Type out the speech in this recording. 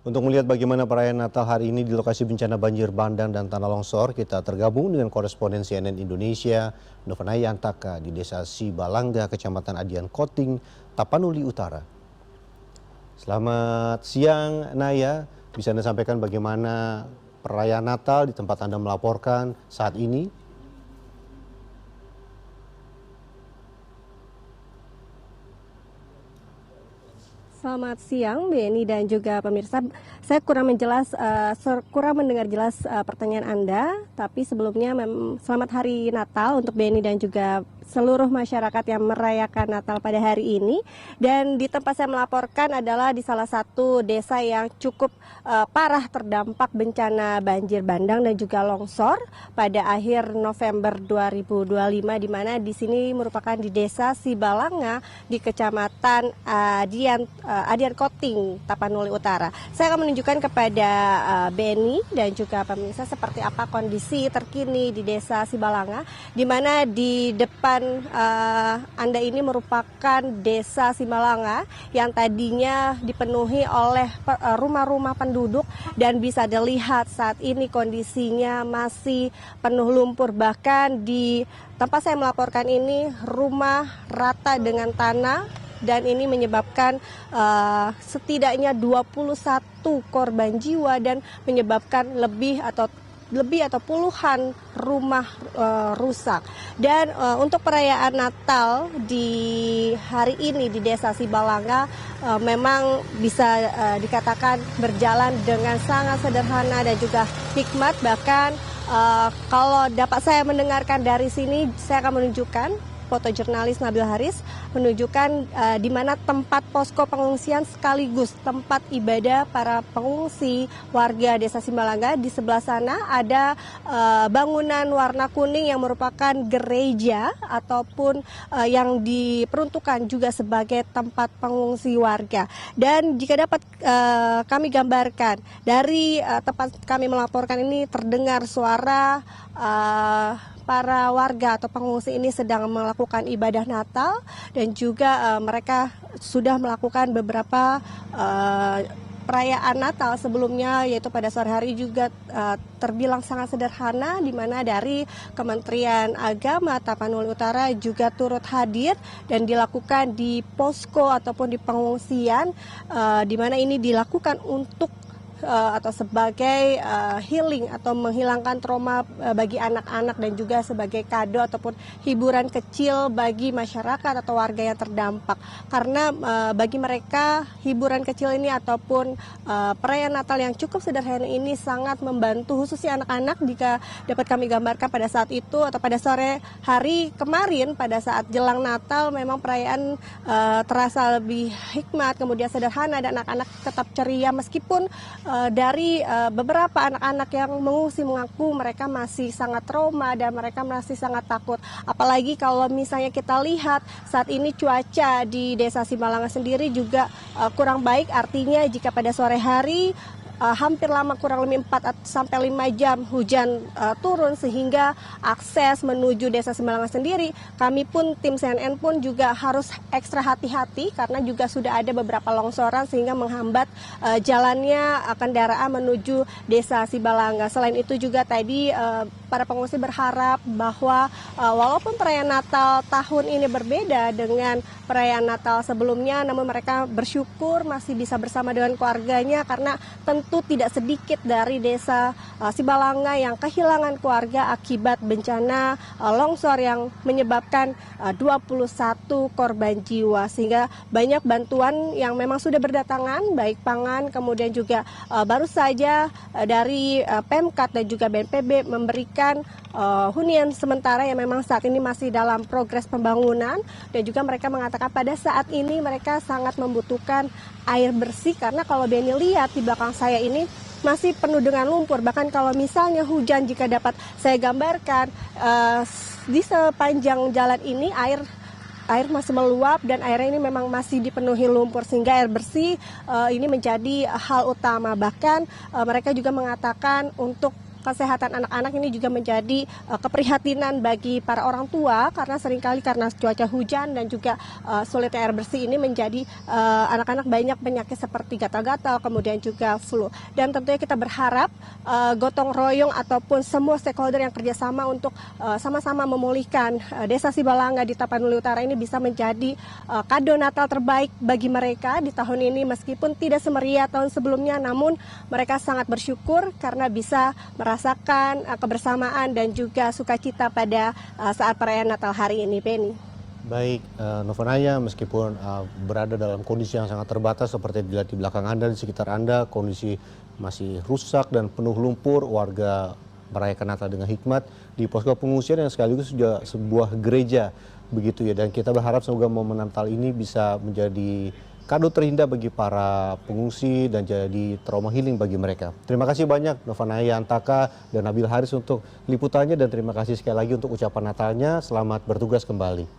Untuk melihat bagaimana perayaan Natal hari ini di lokasi bencana banjir bandang dan tanah longsor, kita tergabung dengan koresponden CNN Indonesia, Novanaya Antaka di Desa Sibalangga, Kecamatan Adian Koting, Tapanuli Utara. Selamat siang, Naya. Bisa Anda sampaikan bagaimana perayaan Natal di tempat Anda melaporkan saat ini? Selamat siang, Beni dan juga pemirsa. Saya kurang mendengar jelas pertanyaan Anda, tapi sebelumnya selamat hari Natal untuk Beni dan juga seluruh masyarakat yang merayakan Natal pada hari ini. Dan di tempat saya melaporkan adalah di salah satu desa yang cukup parah terdampak bencana banjir bandang dan juga longsor pada akhir November 2025, di mana di sini merupakan di Desa Sibalanga di Kecamatan Adian Koting, Tapanuli Utara. Saya akan menunjukkan kepada Beni dan juga pemirsa seperti apa kondisi terkini di Desa Sibalanga, di mana di depan Anda ini merupakan Desa Sibalanga yang tadinya dipenuhi oleh rumah-rumah penduduk, dan bisa dilihat saat ini kondisinya masih penuh lumpur. Bahkan di tempat saya melaporkan ini rumah rata dengan tanah, dan ini menyebabkan setidaknya 21 korban jiwa dan menyebabkan lebih atau puluhan rumah rusak. Dan untuk perayaan Natal di hari ini di Desa Sibalanga memang bisa dikatakan berjalan dengan sangat sederhana dan juga hikmat. Bahkan kalau dapat saya mendengarkan dari sini, saya akan menunjukkan fotojurnalis Nabil Haris menunjukkan di mana tempat posko pengungsian sekaligus tempat ibadah para pengungsi warga Desa Sibalanga. Di sebelah sana ada bangunan warna kuning yang merupakan gereja ataupun yang diperuntukkan juga sebagai tempat pengungsi warga. Dan jika dapat kami gambarkan dari tempat kami melaporkan ini, terdengar suara para warga atau pengungsi ini sedang melakukan ibadah Natal, dan juga mereka sudah melakukan beberapa perayaan Natal sebelumnya, yaitu pada sore hari juga terbilang sangat sederhana, di mana dari Kementerian Agama Tapanuli Utara juga turut hadir dan dilakukan di posko ataupun di pengungsian, di mana ini dilakukan untuk atau sebagai healing atau menghilangkan trauma bagi anak-anak, dan juga sebagai kado ataupun hiburan kecil bagi masyarakat atau warga yang terdampak. Karena bagi mereka hiburan kecil ini ataupun perayaan Natal yang cukup sederhana ini sangat membantu, khususnya anak-anak. Jika dapat kami gambarkan pada saat itu atau pada sore hari kemarin pada saat jelang Natal, memang perayaan terasa lebih hikmat, kemudian sederhana, dan anak-anak tetap ceria meskipun dari beberapa anak-anak yang mengungsi mengaku mereka masih sangat trauma dan mereka masih sangat takut. Apalagi kalau misalnya kita lihat saat ini cuaca di Desa Sibalanga sendiri juga kurang baik, artinya jika pada sore hari hampir lama kurang lebih 4 sampai 5 jam hujan turun, sehingga akses menuju Desa Sibalanga sendiri, kami pun tim CNN pun juga harus ekstra hati-hati karena juga sudah ada beberapa longsoran sehingga menghambat jalannya kendaraan menuju Desa Sibalanga. Selain itu juga tadi para pengungsi berharap bahwa walaupun perayaan Natal tahun ini berbeda dengan perayaan Natal sebelumnya, namun mereka bersyukur masih bisa bersama dengan keluarganya, karena tentu tidak sedikit dari Desa Sibalanga yang kehilangan keluarga akibat bencana longsor yang menyebabkan 21 korban jiwa, sehingga banyak bantuan yang memang sudah berdatangan, baik pangan, kemudian juga baru saja dari Pemkat dan juga BNPB memberikan hunian sementara yang memang saat ini masih dalam progres pembangunan. Dan juga mereka mengatakan pada saat ini mereka sangat membutuhkan air bersih, karena kalau Beni lihat di belakang saya ini masih penuh dengan lumpur. Bahkan kalau misalnya hujan, jika dapat saya gambarkan di sepanjang jalan ini air masih meluap dan airnya ini memang masih dipenuhi lumpur, sehingga air bersih ini menjadi hal utama. Bahkan mereka juga mengatakan untuk kesehatan anak-anak ini juga menjadi keprihatinan bagi para orang tua, karena seringkali karena cuaca hujan dan juga sulitnya air bersih ini menjadi anak-anak banyak penyakit seperti gatal-gatal, kemudian juga flu. Dan tentunya kita berharap gotong royong ataupun semua stakeholder yang kerjasama untuk sama-sama memulihkan Desa Sibalanga di Tapanuli Utara ini bisa menjadi kado Natal terbaik bagi mereka di tahun ini, meskipun tidak semeriah tahun sebelumnya, namun mereka sangat bersyukur karena bisa merasakan kebersamaan dan juga sukacita pada saat perayaan Natal hari ini, Penny. Baik, Novanaya, meskipun berada dalam kondisi yang sangat terbatas seperti dilihat di belakang Anda, di sekitar Anda, kondisi masih rusak dan penuh lumpur, warga merayakan Natal dengan hikmat di posko pengungsian yang sekaligus juga sebuah gereja, begitu ya. Dan kita berharap semoga momen Natal ini bisa menjadi kado terindah bagi para pengungsi dan jadi trauma healing bagi mereka. Terima kasih banyak Novanaya Antaka dan Nabil Haris untuk liputannya, dan terima kasih sekali lagi untuk ucapan Natalnya. Selamat bertugas kembali.